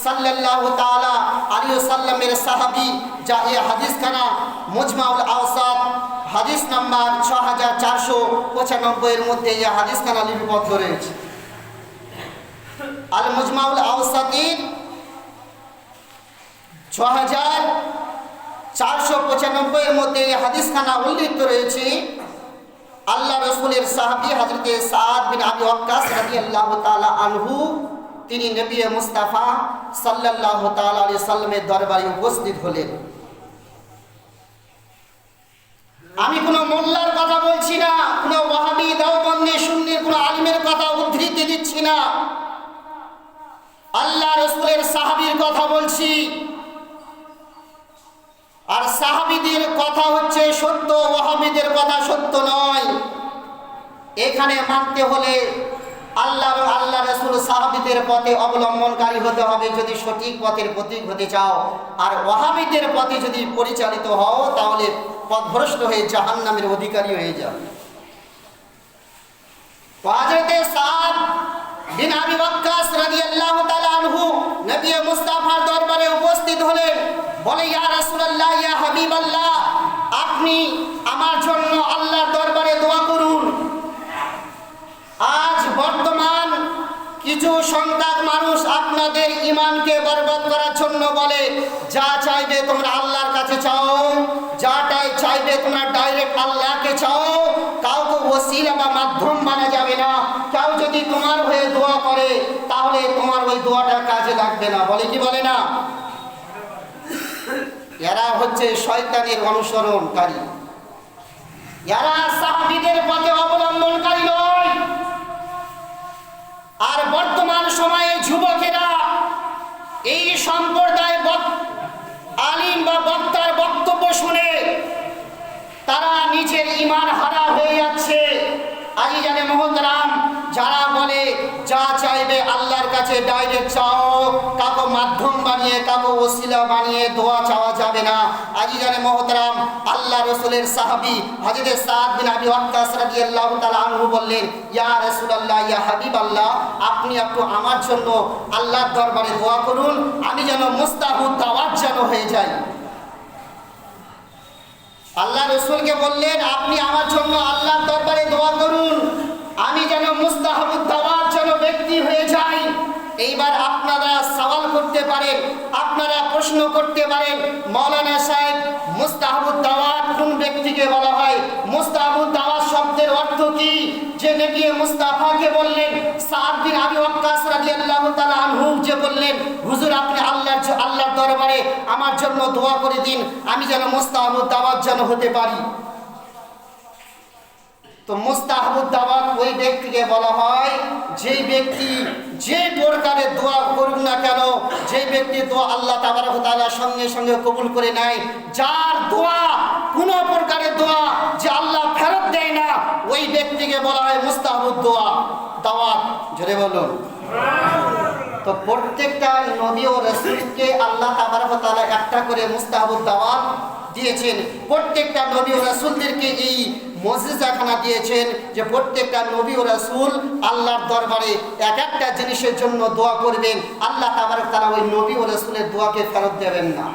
সাল্লাল্লাহু তাআলা আলাইহি ওয়াসাল্লামের সাহাবী, যা এই হাদিসখানা মুজমাউল আওসাত হাদিস নাম্বার 6495 এর মধ্যে এই হাদিসখানা লিপিবদ্ধ রয়েছে। আল মুজমাউল আওসাতির 6495 এর মধ্যে এই হাদিসখানা উল্লেখ রয়েছে। আল্লাহ রাসূলের সাহাবী হযরতে সাদ বিন আবি ওয়াক্কাস রাদিয়াল্লাহু তাআলা আনহু, তিনি নবী মুস্তাফা সাল্লাল্লাহু তাআলা আলাইহি সাল্লামের দরবারে উপস্থিত হলেন। আমি কোনো মোল্লার কথা বলছি না, কোনো ওয়াহাবি দেওবন্দি সুন্নির কোনো আলিমের কথা উদ্ধৃতি দিচ্ছি না, আল্লাহ রাসূলের সাহাবীর কথা বলছি। আর সাহাবীদের কথা হচ্ছে সত্য, ওয়াহাবিদের কথা সত্য নয়। এখানে মানতে হলে আল্লাহ রাসূল সাহাবীদের পথে অবলম্বনকারী হতে হবে যদি সঠিক পথের প্রতীক হতে চাও। আর ওয়াহাবিদের পথে যদি পরিচালিত হও তাহলে পথভ্রষ্ট হয়ে জাহান্নামের অধিকারী হয়ে যাও। হযরতে সাদ বিন আবি ওয়াক্কাস রাদিয়াল্লাহু তাআলা আনহু নবী মুস্তাফার দরবারে উপস্থিত হলেন। বলে, ইয়া রাসূলুল্লাহ, ইয়া হাবিবাল্লাহ, আপনি আমার জন্য আল্লাহর দরবারে দোয়া করুন। আজ বর্তমান কিছু সংখ্যক মানুষ আপনাদের ঈমানকে বরবাদ করার জন্য বলে, যা চাইবে তোমরা আল্লাহর কাছে চাও, যাটাই চাইবে তোমরা ডাইরেক্ট আল্লাহকে চাও, কাউকে ওসিলা বা মাধ্যম মানা যাবে না। কেউ যদি তোমার হয়ে দোয়া করে তাহলে তোমার ওই দোয়াটা কাজে লাগবে না। বলে কি বলে না? এরা হচ্ছে শয়তানের অনুসরণকারী, এরা সাহাবীদের পথে অবলম্বনকারী নয়। আর বর্তমান সময়ে যুবকেরা এই সম্প্রদায় আলিম বা বক্তার বক্তব্য শুনে তারা নিজের ঈমান হারা হয়ে যাচ্ছে। আজিজানে মুহতারাম, যারা বলে যা চাইবে আল্লাহর কাছে ডাইরেক্ট চাও, কাউকে মাধ্যম বানিয়ে কাউকে ওসিলা বানিয়ে দোয়া চাওয়া যাবে না। আজিজানে মুহতারাম, আল্লাহ রাসূলের সাহাবী হযরত সাদ বিন আবি ওয়াক্কাস রাদিয়াল্লাহু তাআলা আনহু বললেন, ইয়া রাসূলুল্লাহ, ইয়া হাবিবাল্লাহ, আপনি একটু আমার জন্য আল্লাহর দরবারে দোয়া করুন, আমি যেন মুস্তাহুদ দাওয়াত যেন হয়ে যাই। আল্লাহ রাসূলকে বললেন, আপনি আমার জন্য আল্লাহর দরবারে দোয়া করুন, আমি যেন মুস্তাহাবুদ দাওয়াত যেন ব্যক্তি হয়ে যাই। এইবার আপনারা সওয়াল করতে পারেন, আপনারা প্রশ্ন করতে পারেন, মাওলানা সাহেব, মুস্তাহাবুদ দাওয়াত কোন ব্যক্তিকে বলা হয়? মুস্তাহাবুদ দাওয়াত শব্দের অর্থ কি? যে নবী মুস্তাফাকে বললেন, সাদ বিন আবি ওয়াক্কাস রাদিয়াল্লাহু তাআলা আনহু যে বললেন, হুজুর আপনি আল্লাহর দরবারে আমার জন্য দোয়া করে দিন, আমি যেন মুস্তাহাবুদ দাওয়াত যেন হতে পারি। তো মুস্তাহাবুদ দাওয়াত ওই ব্যক্তিকে বলা হয় যে ব্যক্তি যে প্রকারের দোয়া করুক না কেন, যে ব্যক্তি দোয়া আল্লাহ তাবারক ওয়া তাআলা সঙ্গে সঙ্গে কবুল করে নেয়, যার দোয়া কোনো প্রকারের দোয়া যে আল্লাহ ফেরত দেয় না, ওই ব্যক্তিকে বলা হয় মুস্তাহাবুদ দোয়া দাওয়াত। জোরে বলুন। তো প্রত্যেকটা নবী ও রাসূলকে আল্লাহ তাবারক ওয়া তাআলা একটা করে মুস্তাহাবুদ দাওয়াত দিয়েছেন। প্রত্যেকটা নবী ও রাসূলদেরকে এই মুজিজাখানা দিয়েছেন যে প্রত্যেকটা নবী ও রাসূল আল্লাহর দরবারে এক একটা জিনিসের জন্য দোয়া করবেন, আল্লাহ তাবারক ওয়া তাআলা ওই নবী ও রাসূলের দোয়াকে ফেরত দেবেন না।